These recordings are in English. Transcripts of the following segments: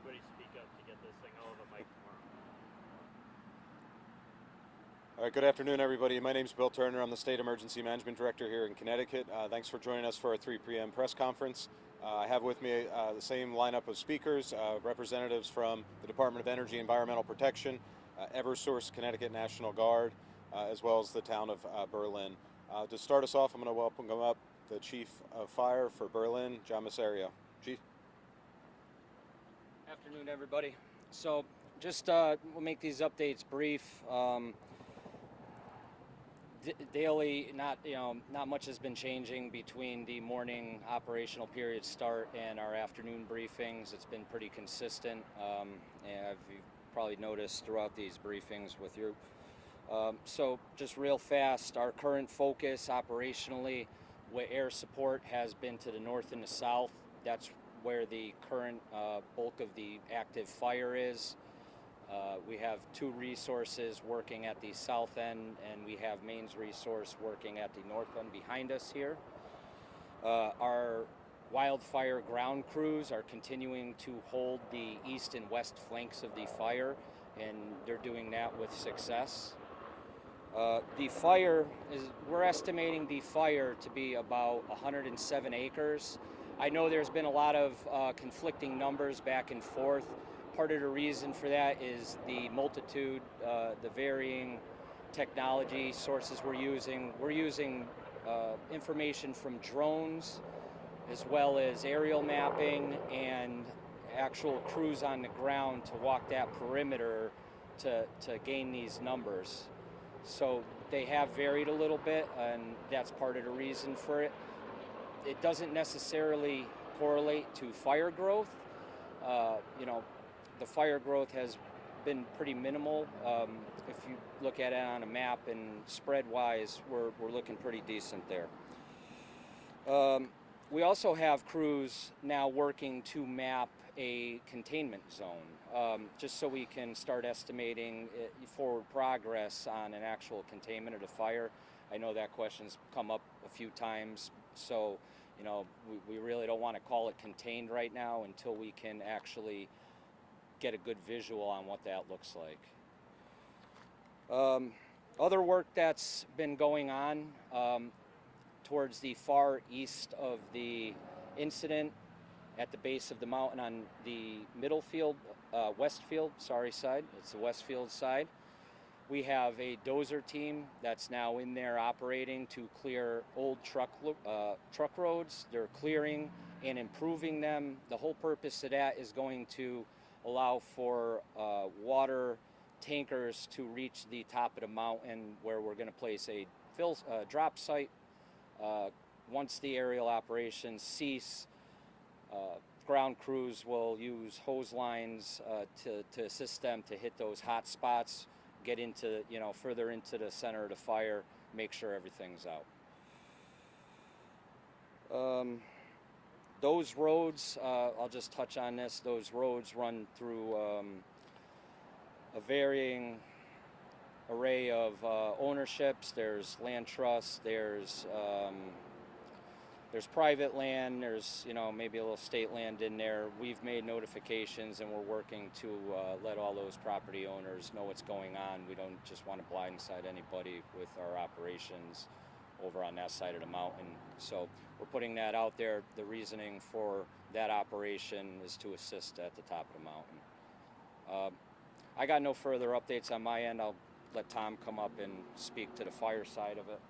everybody speak up to get this thing over the mic tomorrow. All right, good afternoon, everybody. My name is Bill Turner. I'm the State Emergency Management Director here in Connecticut. Thanks for joining us for our 3 p.m. press conference. I have with me the same lineup of speakers, representatives from the Department of Energy and Environmental Protection, Eversource Connecticut National Guard, as well as the town of Berlin. To start us off, I'm going to welcome up the Chief of Fire for Berlin, John Massario. Chief. Afternoon, everybody. So just we'll make these updates brief. Daily, not much has been changing between the morning operational period start and our afternoon briefings. It's been pretty consistent, and you've probably noticed throughout these briefings with you. So just real fast, our current focus operationally with air support has been to the north and the south. That's where the current bulk of the active fire is. We have 2 resources working at the south end, and we have mains resource working at the north end behind us here. Our wildfire ground crews are continuing to hold the east and west flanks of the fire, and they're doing that with success. We're estimating the fire to be about 107 acres. I know there's been a lot of conflicting numbers back and forth. Part of the reason for that is the multitude, the varying technology sources we're using. We're using information from drones, as well as aerial mapping and actual crews on the ground to walk that perimeter to gain these numbers. So they have varied a little bit, and that's part of the reason for it. It doesn't necessarily correlate to fire growth. The fire growth has been pretty minimal. If you look at it on a map and spread-wise, we're looking pretty decent there. We also have crews now working to map a containment zone, just so we can start estimating forward progress on an actual containment of the fire. I know that question's come up a few times, so we really don't want to call it contained right now until we can actually get a good visual on what that looks like. Other work that's been going on towards the far east of the incident at the base of the mountain on the Westfield side. It's the Westfield side. We have a dozer team that's now in there operating to clear old truck roads. They're clearing and improving them. The whole purpose of that is going to allow for water tankers to reach the top of the mountain, where we're going to place a drop site. Once the aerial operations cease, ground crews will use hose lines to assist them to hit those hot spots, get into further into the center of the fire, make sure everything's out. Those roads, I'll just touch on this, those roads run through a varying array of ownerships. There's land trusts, there's private land, there's maybe a little state land in there. We've made notifications, and we're working to let all those property owners know what's going on. We don't just want to blindside anybody with our operations over on that side of the mountain. So we're putting that out there. The reasoning for that operation is to assist at the top of the mountain. I got no further updates on my end. I'll let Tom come up and speak to the fire side of it.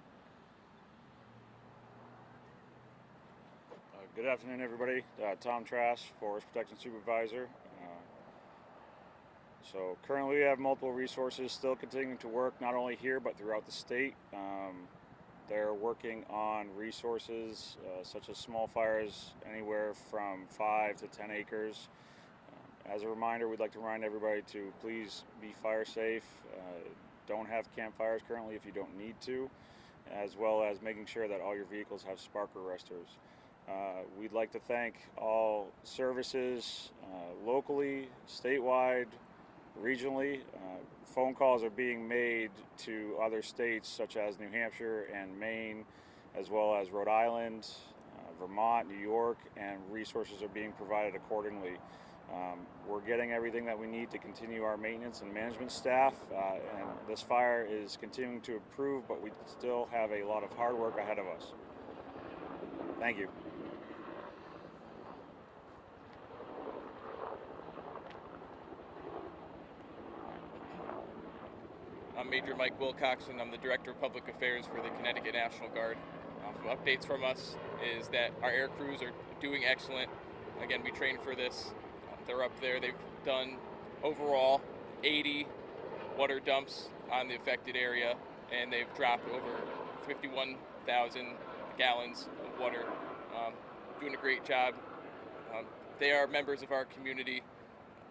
Good afternoon, everybody. Tom Trask, Forest Protection Supervisor. So currently we have multiple resources still continuing to work, not only here but throughout the state. They're working on resources such as small fires anywhere from 5 to 10 acres. As a reminder, we'd like to remind everybody to please be fire safe. Don't have campfires currently if you don't need to, as well as making sure that all your vehicles have spark arresters. We'd like to thank all services locally, statewide, regionally. Phone calls are being made to other states such as New Hampshire and Maine, as well as Rhode Island, Vermont, New York, and resources are being provided accordingly. We're getting everything that we need to continue our maintenance and management staff, and this fire is continuing to improve, but we still have a lot of hard work ahead of us. Thank you. I'm Major Mike Wilcoxon. I'm the Director of Public Affairs for the Connecticut National Guard. Some updates from us is that our air crews are doing excellent. Again, we trained for this. They're up there. They've done overall 80 water dumps on the affected area, and they've dropped over 51,000 gallons of water. Doing a great job. They are members of our community.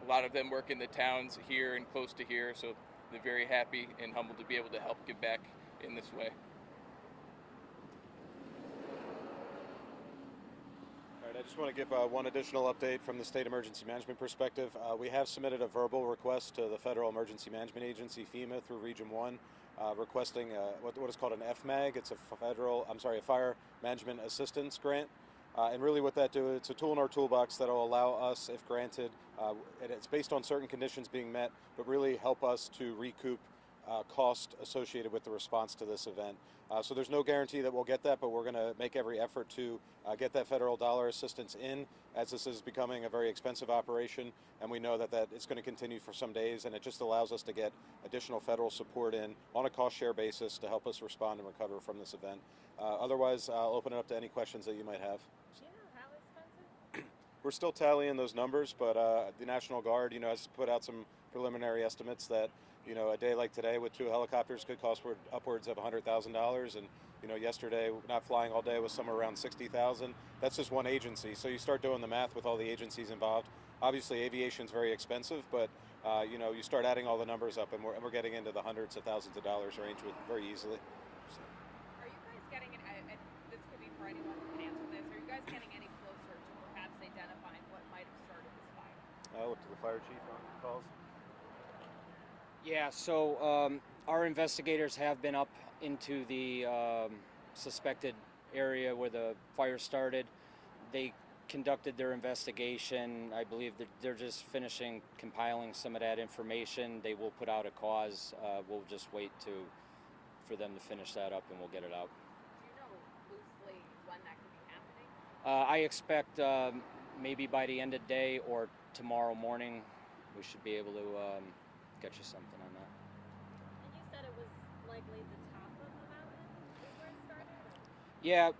A lot of them work in the towns here and close to here, so they're very happy and humbled to be able to help give back in this way. All right, I just want to give one additional update from the state emergency management perspective. We have submitted a verbal request to the Federal Emergency Management Agency, FEMA, through Region 1, requesting what is called an FMAG. It's a Fire Management Assistance Grant. And really what that do, it's a tool in our toolbox that will allow us, if granted, and it's based on certain conditions being met, but really help us to recoup cost associated with the response to this event. So there's no guarantee that we'll get that, but we're going to make every effort to get that federal dollar assistance in, as this is becoming a very expensive operation, and we know that it's going to continue for some days, and it just allows us to get additional federal support in on a cost share basis to help us respond and recover from this event. Otherwise, I'll open it up to any questions that you might have. Do you know how expensive? We're still tallying those numbers, but the National Guard, has put out some preliminary estimates that, a day like today with 2 helicopters could cost upwards of $100,000, and yesterday not flying all day was somewhere around $60,000. That's just one agency. So you start doing the math with all the agencies involved. Obviously, aviation is very expensive, but you start adding all the numbers up, and we're getting into the hundreds of thousands of dollars range very easily. So. Are you guys getting and this could be for anyone who can answer this, are you guys getting any closer to perhaps identifying what might have started this fire? I'll look to the fire chief on calls. Yeah, so our investigators have been up into the suspected area where the fire started. They conducted their investigation. I believe that they're just compiling some of that information. They will put out a cause. We'll just wait for them to finish that up, and we'll get it out. Do you know loosely when that could be happening? I expect maybe by the end of the day or tomorrow morning, we should be able to get you something on that. And you said it was likely the top of the mountain is where it started? Yeah,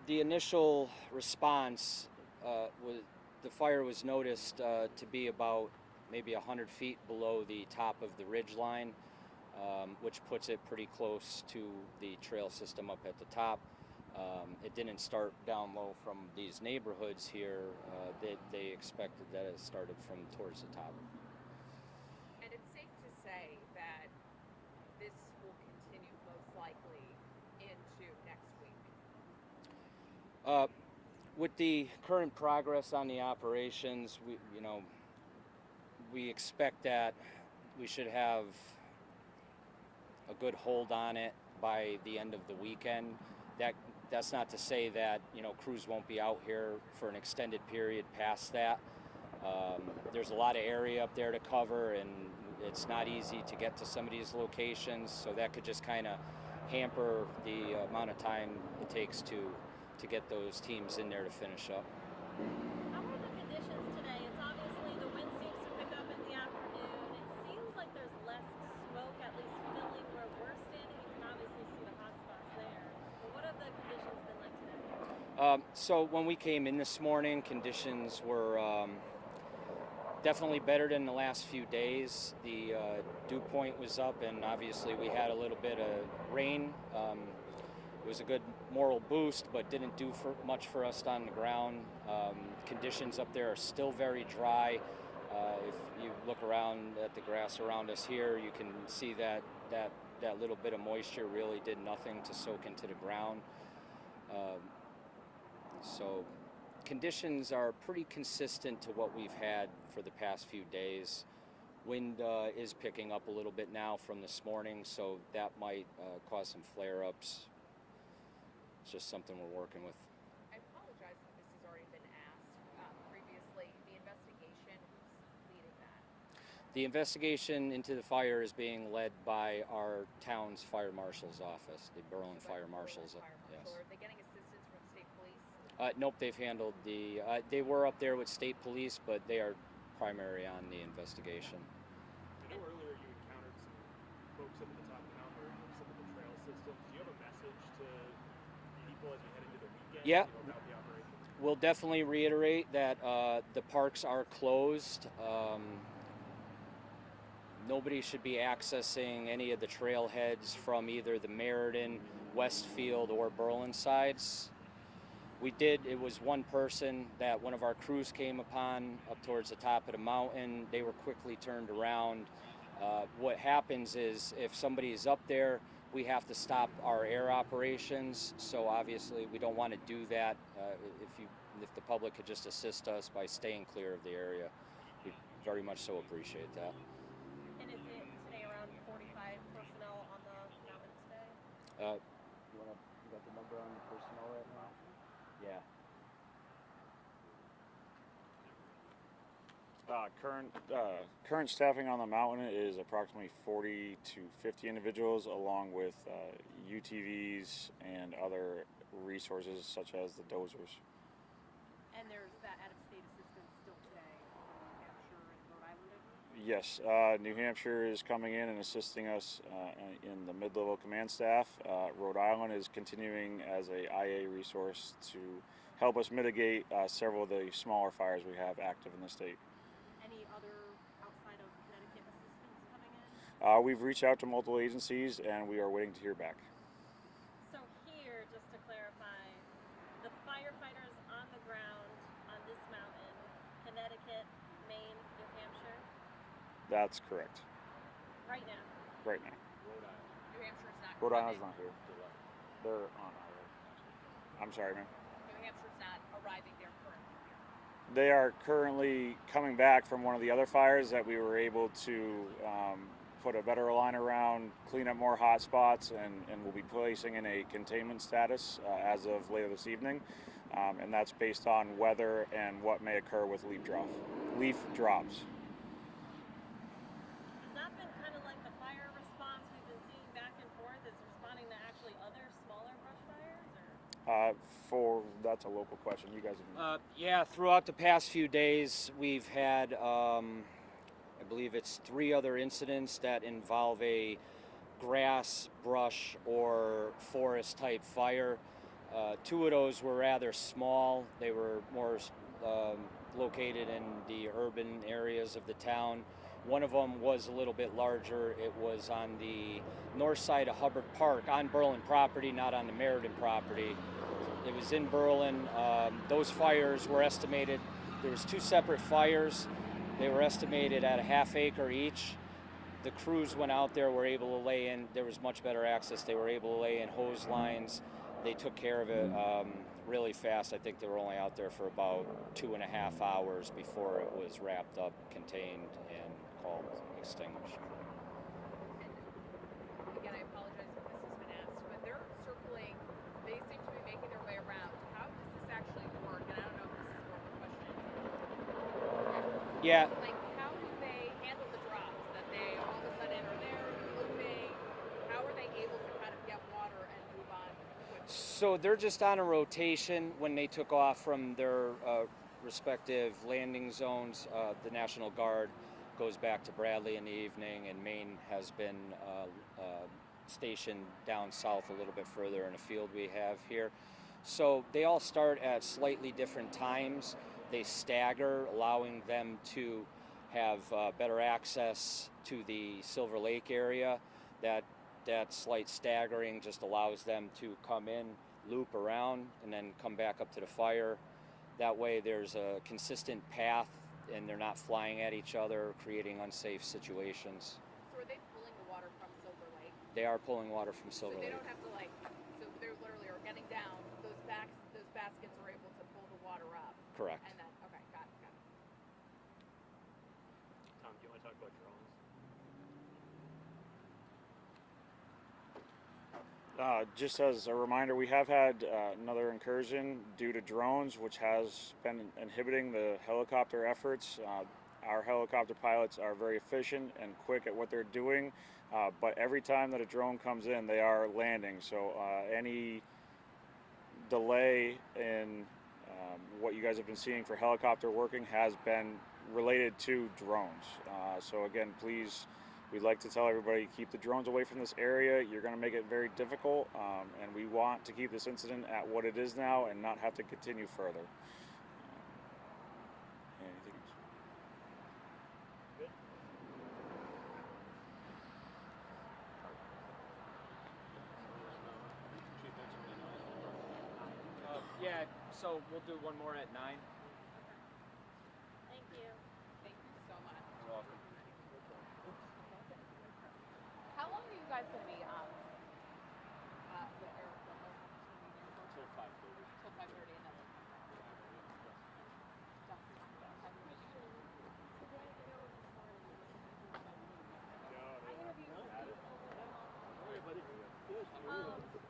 the initial response the fire was noticed to be about maybe 100 feet below the top of the ridge line, which puts it pretty close to the trail system up at the top. It didn't start down low from these neighborhoods here. They expected that it started from towards the top. And it's safe to say that this will continue most likely into next week. With the current progress on the operations, we expect that we should have a good hold on it by the end of the weekend. That's not to say that crews won't be out here for an extended period past that. There's a lot of area up there to cover, and it's not easy to get to some of these locations, so that could just kind of hamper the amount of time it takes to get those teams in there to finish up. How are the conditions today? It's obviously the wind seems to pick up in the afternoon. It seems like there's less smoke, at least filling where we're standing. You can obviously see the hot spots there. But what have the conditions been like today? So when we came in this morning, conditions were definitely better than the last few days. The dew point was up, and obviously we had a little bit of rain. It was a good moral boost, but didn't do much for us on the ground. Conditions up there are still very dry. If you look around at the grass around us here, you can see that little bit of moisture really did nothing to soak into the ground. So conditions are pretty consistent to what we've had for the past few days. Wind is picking up a little bit now from this morning, so that might cause some flare-ups. It's just something we're working with. I apologize if this has already been asked previously. The investigation The investigation into the fire is being led by our town's fire marshal's office, the Berlin Fire Marshals. Fire Yes. Marshal. Are they getting assistance from state police? Nope, they've handled the. They were up there with state police, but they are primary on the investigation. I know earlier you encountered some folks up at the top of the mountain or some of the trail systems. Do you have a message to people as you head into the weekend? Yeah. About the operation? We'll definitely reiterate that the parks are closed. Nobody should be accessing any of the trailheads from either the Meriden, Westfield, or Berlin sides. It was one person that one of our crews came upon up towards the top of the mountain. They were quickly turned around. What happens is if somebody is up there, we have to stop our air operations. So obviously we don't want to do that. If the public could just assist us by staying clear of the area, we very much so appreciate that. And is it today around 45 personnel on the mountain today? You got the number on the personnel right now? Yeah. Current staffing on the mountain is approximately 40 to 50 individuals, along with UTVs and other resources such as the dozers. And there's that out-of-state assistance still today from New Hampshire and Rhode Island? Yes, New Hampshire is coming in and assisting us in the mid-level command staff. Rhode Island is continuing as a IA resource to help us mitigate several of the smaller fires we have active in the state. Any other outside of Connecticut assistance coming in? We've reached out to multiple agencies and we are waiting to hear back. So here, just to clarify, the firefighters on the ground on this mountain, Connecticut, Maine, New Hampshire, That's correct. right now. Right now. Rhode Island. New Hampshire's not Rhode Island's coming. not here. They're on island. I'm sorry, ma'am. New Hampshire's not arriving there currently. They are currently coming back from one of the other fires that we were able to put a better line around, clean up more hot spots, and we'll be placing in a containment status as of later this evening. And that's based on weather and what may occur with leaf drops. Has that been kind of like the fire response we've been seeing back and forth? Is responding to actually other smaller brush fires? Or? That's a local question. You guys have. Yeah, throughout the past few days, we've had, I believe it's 3 other incidents that involve a grass, brush, or forest type fire. 2 of those were rather small. They were more located in the urban areas of the town. One of them was a little bit larger. It was on the north side of Hubbard Park, on Berlin property, not on the Meriden property. It was in Berlin. Those fires were estimated, there was 2 separate fires. They were estimated at a half acre each. The crews went out there, were able to lay in, there was much better access. They were able to lay in hose lines. They took care of it really fast. I think they were only out there for about 2.5 hours before it was wrapped up, contained, and called extinguished. And again, I apologize if this has been asked, but they're circling. They seem to be making their way around. How does this actually work? And I don't know if this is more of a question. Yeah. Like, how do they handle the drops? That they all of a sudden are there, looping? How are they able to kind of get water and move on quickly? So they're just on a rotation when they took off from their respective landing zones. The National Guard goes back to Bradley in the evening, and Maine has been stationed down south a little bit further in a field we have here. So they all start at slightly different times. They stagger, allowing them to have better access to the Silver Lake area. That slight staggering just allows them to come in, loop around, and then come back up to the fire. That way there's a consistent path and they're not flying at each other, creating unsafe situations. So are they pulling the water from Silver Lake? They are pulling water from Silver So they Lake. don't have to so they literally are getting down. Those baskets are able to pull the water up. Correct. And then, okay, got it. Tom, do you want to talk about drones? Just as a reminder, we have had another incursion due to drones, which has been inhibiting the helicopter efforts. Our helicopter pilots are very efficient and quick at what they're doing, but every time that a drone comes in, they are landing. So any delay in what you guys have been seeing for helicopter working has been related to drones. So again, please, we'd like to tell everybody, keep the drones away from this area. You're going to make it very difficult, and we want to keep this incident at what it is now and not have to continue further. Anything else? Good. Yeah, so we'll do one more at 9. Thank you. Thank you so much. You're welcome. How long are you guys going to be the air Until 5:30. till 5:30 and then we'll come back? No, I interviewed no. people. Everybody. Um,